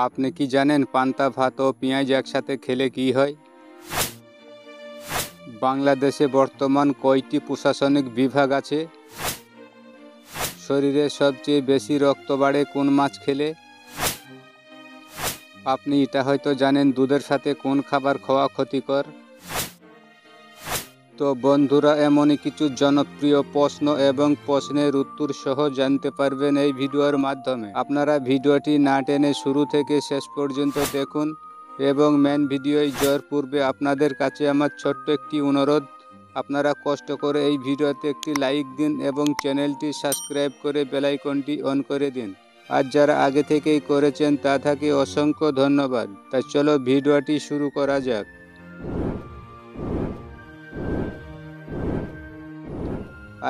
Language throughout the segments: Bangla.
আপনি কি জানেন পান্তা ভাত ও পেঁয়াজ একসাথে খেলে কি হয়? বাংলাদেশে বর্তমান কয়টি প্রশাসনিক বিভাগ আছে? শরীরে সবচেয়ে বেশি রক্ত বাড়ে কোন মাছ খেলে? আপনি এটা হয়তো জানেন দুধের সাথে কোন খাবার খাওয়া ক্ষতিকর? তো বন্ধুরা, এমনই কিছু জনপ্রিয় প্রশ্ন এবং প্রশ্নের উত্তর সহ জানতে পারবেন এই ভিডিওর মাধ্যমে। আপনারা ভিডিওটি না টেনে শুরু থেকে শেষ পর্যন্ত দেখুন এবং মেন ভিডিওয় যাওয়ার পূর্বে আপনাদের কাছে আমার ছোট্ট একটি অনুরোধ, আপনারা কষ্ট করে এই ভিডিওতে একটি লাইক দিন এবং চ্যানেলটি সাবস্ক্রাইব করে বেল আইকনটি অন করে দিন। আর যারা আগে থেকেই করেছেন তাদেরকে অসংখ্য ধন্যবাদ। তাই চলো ভিডিওটি শুরু করা যাক।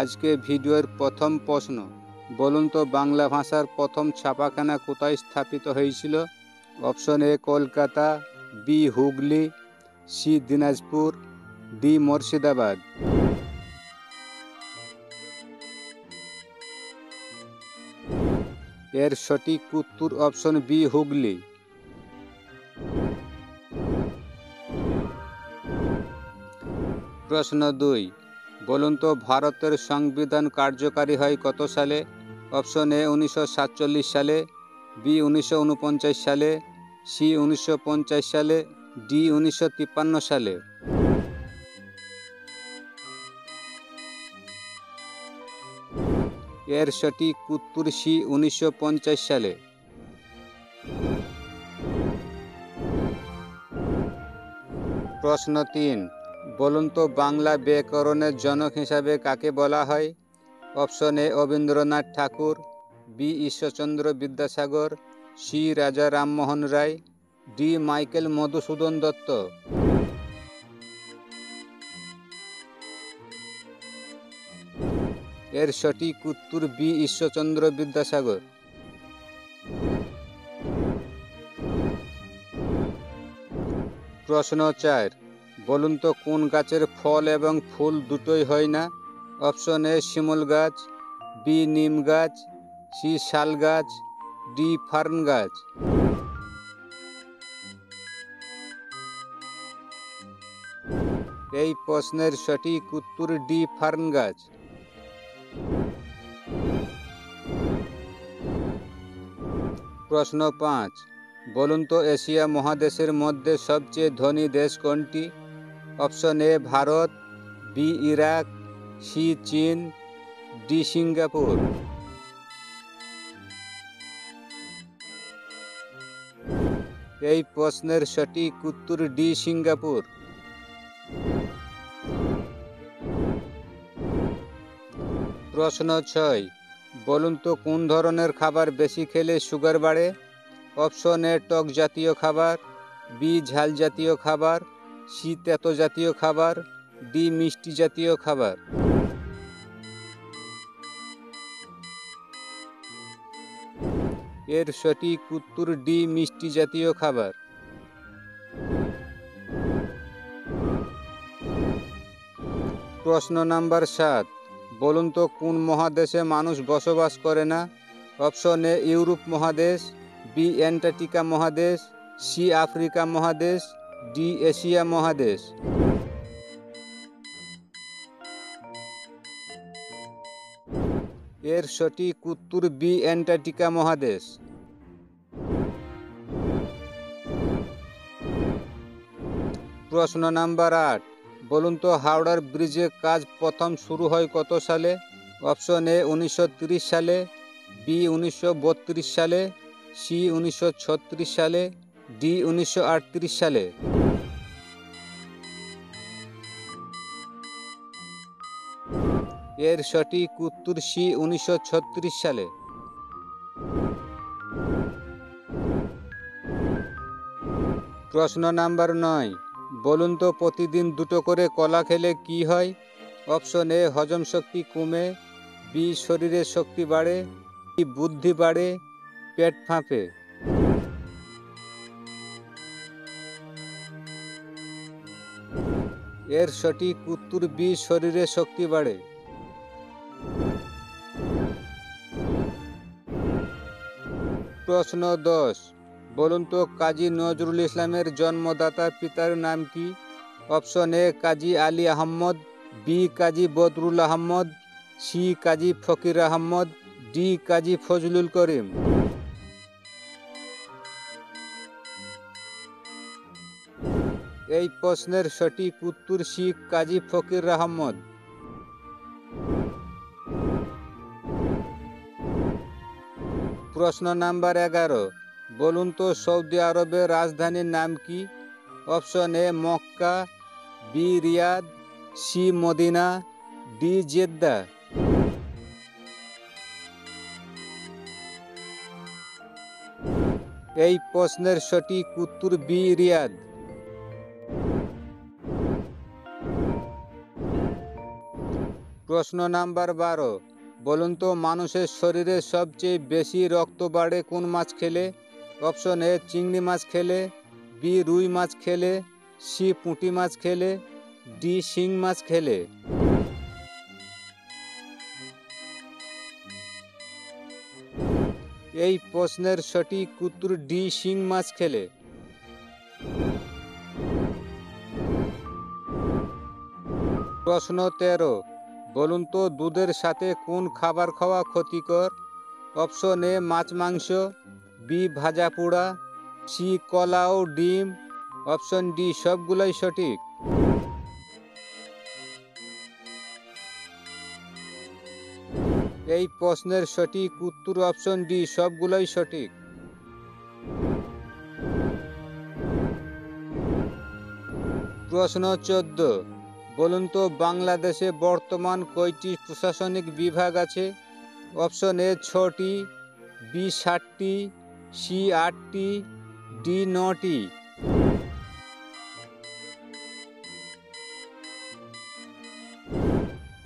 আজকে ভিডিওর প্রথম প্রশ্ন, বলুন তো বাংলা ভাষার প্রথম ছাপাখানা কোথায় স্থাপিত হয়েছিল? Option A Kolkata, B Hooghly, C Dinajpur, D Murshidabad. এর সঠিক উত্তর অপশন বি হুগলি। প্রশ্ন 2, বলুন তো ভারতের সংবিধান কার্যকারী হয় কত সালে? অপশন এ 1947 সালে, বি 1949 সালে, সি 1950 সালে, ডি 1953 সালে। এর সঠিক উত্তর সি 1950 সালে। প্রশ্ন 3, বলুন তো বাংলা ব্যাকরণের জনক হিসাবে কাকে বলা হয়? Option A Rabindranath Thakur, B Ishwarchandra Vidyasagar, C Raja Rammohan Roy, D Michael Madhusudan Dutt. এর সঠিক উত্তর বি ঈশ্বরচন্দ্র বিদ্যাসাগর। প্রশ্ন 4, বলুন তো কোন গাছের ফল এবং ফুল দুটোই হয় না? অপশন এ শিমুল গাছ, বি নিম গাছ, সি শাল গাছ, ডি ফার্ন গাছ। এই প্রশ্নের সঠিক উত্তর ডি ফার্ন গাছ। প্রশ্ন 5, বলুন তো এশিয়া মহাদেশের মধ্যে সবচেয়ে ধনী দেশ কোনটি? Option A Bharat, B Iraq, C চীন, ডি সিঙ্গাপুর। এই প্রশ্নের সঠিক উত্তর ডি সিঙ্গাপুর। প্রশ্ন 6, বলুন তো কোন ধরনের খাবার বেশি খেলে সুগার বাড়ে? অপশন এ টক জাতীয় খাবার, বি ঝাল জাতীয় খাবার, সি তেতো জাতীয় খাবার, ডি মিষ্টি জাতীয় খাবার। এর সঠিক উত্তর ডি মিষ্টি জাতীয় খাবার। প্রশ্ন নাম্বার 7, বলুন তো কোন মহাদেশে মানুষ বসবাস করে না? অপশন এ ইউরোপ মহাদেশ, বি অ্যান্টার্কটিকা মহাদেশ, সি আফ্রিকা মহাদেশ, ডি এশিয়া মহাদেশ। এর সঠিক উত্তর বি অ্যান্টার্কটিকা মহাদেশ। প্রশ্ন নাম্বার 8, বলুন তো হাওড়ার ব্রিজের কাজ প্রথম শুরু হয় কত সালে? অপশন এ 1930 সালে, বি 1932 সালে, সি 1936 সালে, ডি 1938 সালে। এর সঠিক উত্তর সি 1936 সালে। প্রশ্ন নাম্বার 9, বলুন তো প্রতিদিন 2টো করে কলা খেলে কি হয়? অপশন এ হজম শক্তি কমে, বি শরীরের শক্তি বাড়ে, সি বুদ্ধি বাড়ে, পেট ফাঁপে। এর সঠিক উত্তর বি শরীরের শক্তি বাড়ে। প্রশ্ন 10, বলুন তো কাজী নজরুল ইসলামের জন্মদাতা পিতার নাম কি? Option A Kazi Ali Ahmad, B Kazi Badrul Ahmad, C Kazi Fakir Ahmad, D Kazi Fazlul Karim. এই প্রশ্নের সঠিক উত্তর সি কাজী ফকির আহমদ। প্রশ্ন নাম্বার 11, বলুন তো সৌদি আরবের রাজধানীর নাম কি? Option A Mecca, B Riyadh, C Medina, D Jeddah. এই প্রশ্নের সঠিক উত্তর বি রিয়াদ। প্রশ্ন নাম্বার 12, বলুন তো মানুষের শরীরে সবচেয়ে বেশি রক্ত বাড়ে কোন মাছ খেলে? অপশন এ চিংড়ি মাছ খেলে, বি রুই মাছ খেলে, সি পুঁটি মাছ খেলে, ডি শিং মাছ খেলে। এই প্রশ্নের সঠিক উত্তর ডি শিং মাছ খেলে। প্রশ্ন 13, বলুন তো দুধের সাথে কোন খাবার খাওয়া ক্ষতিকর? অপশন এ মাছ মাংস, বি ভাজা পোড়া, সি কলা ও ডিম, অপশন ডি সবগুলোই সঠিক। এই প্রশ্নের সঠিক উত্তর অপশন ডি সবগুলোই সঠিক। প্রশ্ন 14, বলুন তো বাংলাদেশে বর্তমান কয়টি প্রশাসনিক বিভাগ আছে? অপশন এ 6টি, বি 7টি, সি 8টি, ডি 9টি।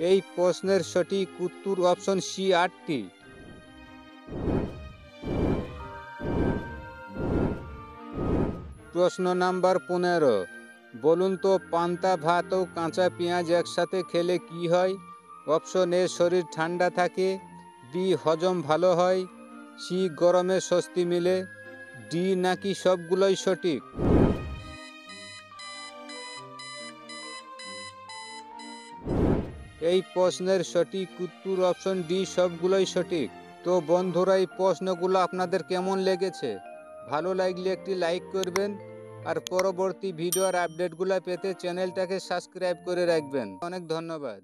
এই প্রশ্নের সঠিক উত্তর অপশন সি 8টি। প্রশ্ন নাম্বার 15, বলুন তো পান্তা ভাত ও কাঁচা পেঁয়াজ একসাথে খেলে কি হয়? অপশন এ শরীর ঠান্ডা থাকে, বি হজম ভালো হয়, সি গরমে স্বস্তি মিলে, ডি নাকি সবগুলোই সঠিক। এই প্রশ্নের সঠিক উত্তর অপশন ডি সবগুলোই সঠিক। তো বন্ধুরা এই প্রশ্নগুলো আপনাদের কেমন লেগেছে? ভালো লাগলে একটি লাইক করবেন আর পরবর্তী ভিডিওর আপডেটগুলো পেতে চ্যানেলটাকে সাবস্ক্রাইব করে রাখবেন। অনেক ধন্যবাদ।